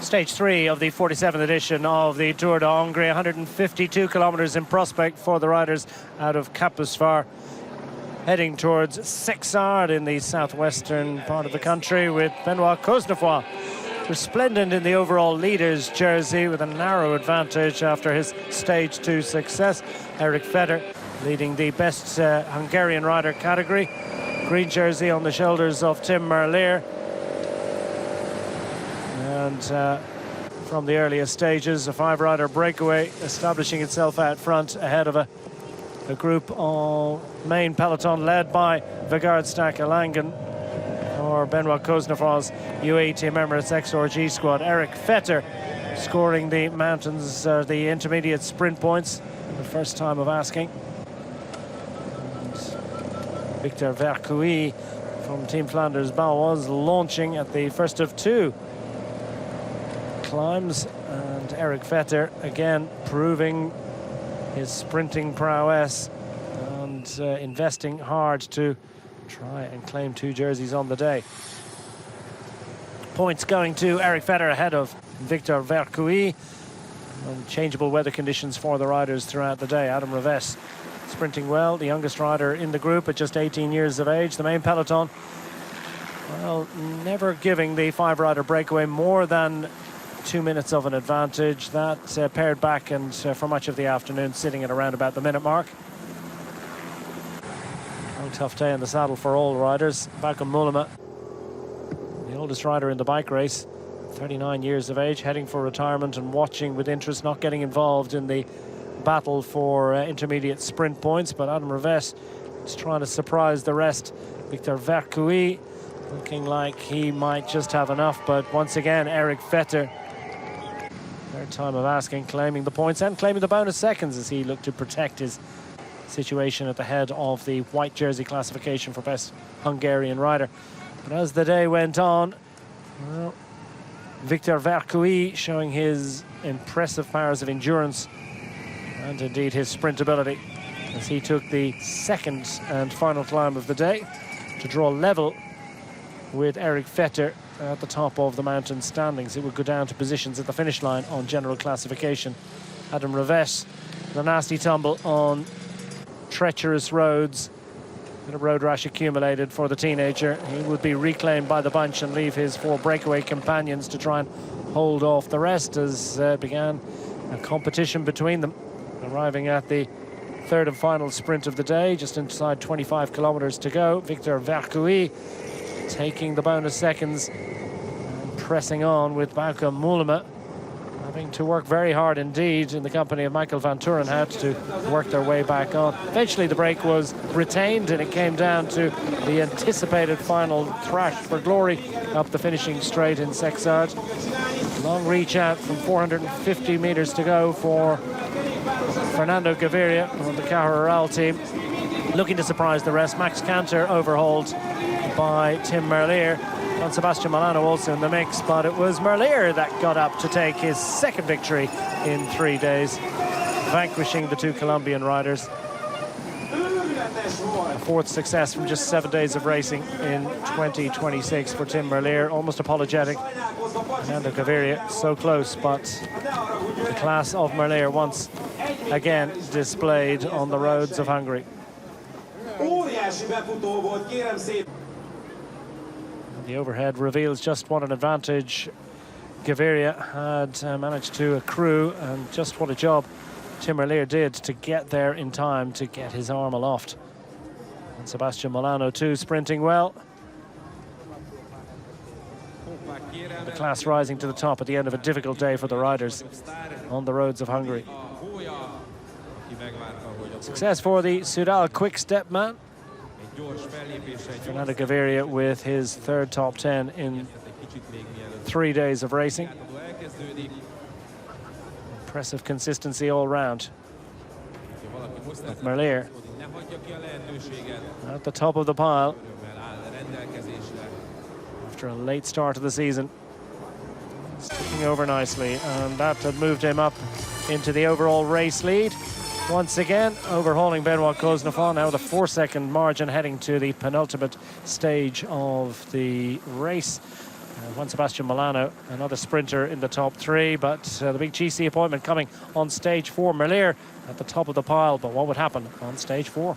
Stage 3 of the 47th edition of the Tour de Hongrie, 152 kilometers in prospect for the riders out of Kaposvár, heading towards Sexard in the southwestern part of the country, with Benoit Cosnefroy resplendent in the overall leader's jersey with a narrow advantage after his Stage 2 success. Erik Vetter leading the best Hungarian rider category. Green jersey on the shoulders of Tim Merlier. And from the earliest stages, a 5-rider breakaway establishing itself out front ahead of a group of main peloton led by Vegard Stake-Langen or Benoit Cosnefroy's UAE Team Emirates XRG squad. Erik Vetter scoring the mountains, the intermediate sprint points, the first time of asking. And Victor Vercouy from Team Flanders Baloise launching at the first of 2 climbs, and Erik Vetter again proving his sprinting prowess and investing hard to try and claim 2 jerseys on the day. Points going to Erik Vetter ahead of Victor Vercouy. Changeable weather conditions for the riders throughout the day. Adam Rivest sprinting well, the youngest rider in the group at just 18 years of age. The main peloton, well, never giving the 5-rider breakaway more than 2 minutes of an advantage. That paired back and for much of the afternoon sitting at around about the minute mark. Long tough day in the saddle for all riders. Bauke Mollema, the oldest rider in the bike race, 39 years of age, heading for retirement and watching with interest, not getting involved in the battle for intermediate sprint points. But Adam Rivest is trying to surprise the rest. Victor Vercouy looking like he might just have enough, but once again Erik Vetter, third time of asking, claiming the points and claiming the bonus seconds as he looked to protect his situation at the head of the white jersey classification for best Hungarian rider. But as the day went on, well, Victor Vercouy showing his impressive powers of endurance and indeed his sprint ability as he took the second and final climb of the day to draw level with Erik Vetter at the top of the mountain standings. It would go down to positions at the finish line on general classification. Adam Rivest, a nasty tumble on treacherous roads. A bit of road rash accumulated for the teenager. He would be reclaimed by the bunch and leave his 4 breakaway companions to try and hold off the rest as began a competition between them. Arriving at the third and final sprint of the day, just inside 25 kilometers to go. Victor Vercouy taking the bonus seconds and pressing on with Bauke Mollema, having to work very hard indeed in the company of Michael van Turenhout to work their way back on. Eventually the break was retained and it came down to the anticipated final thrash for glory up the finishing straight in Sexard. Long reach out from 450 meters to go for Fernando Gaviria on the Caja team, looking to surprise the rest. Max Canter overhauled by Tim Merlier. Don Sebastian Milano also in the mix, but it was Merlier that got up to take his second victory in 3 days, vanquishing the 2 Colombian riders. A 4th success from just 7 days of racing in 2026 for Tim Merlier, almost apologetic. Fernando Gaviria so close, but the class of Merlier once again displayed on the roads of Hungary. The overhead reveals just what an advantage Gaviria had managed to accrue, and just what a job Tim Merlier did to get there in time to get his arm aloft. And Sebastian Milano too, sprinting well. The class rising to the top at the end of a difficult day for the riders on the roads of Hungary. Success for the Sudal Quick Step man. Fernando Gaviria with his 3rd top 10 in 3 days of racing. Impressive consistency all round. But Merlier at the top of the pile after a late start to the season. Sticking over nicely, and that had moved him up into the overall race lead. Once again, overhauling Benoit Cosnefroy, now with a 4-second margin heading to the penultimate stage of the race. Juan Sebastian Milano, another sprinter in the top three, but the big GC appointment coming on stage 4. Merlier at the top of the pile, but what would happen on stage 4?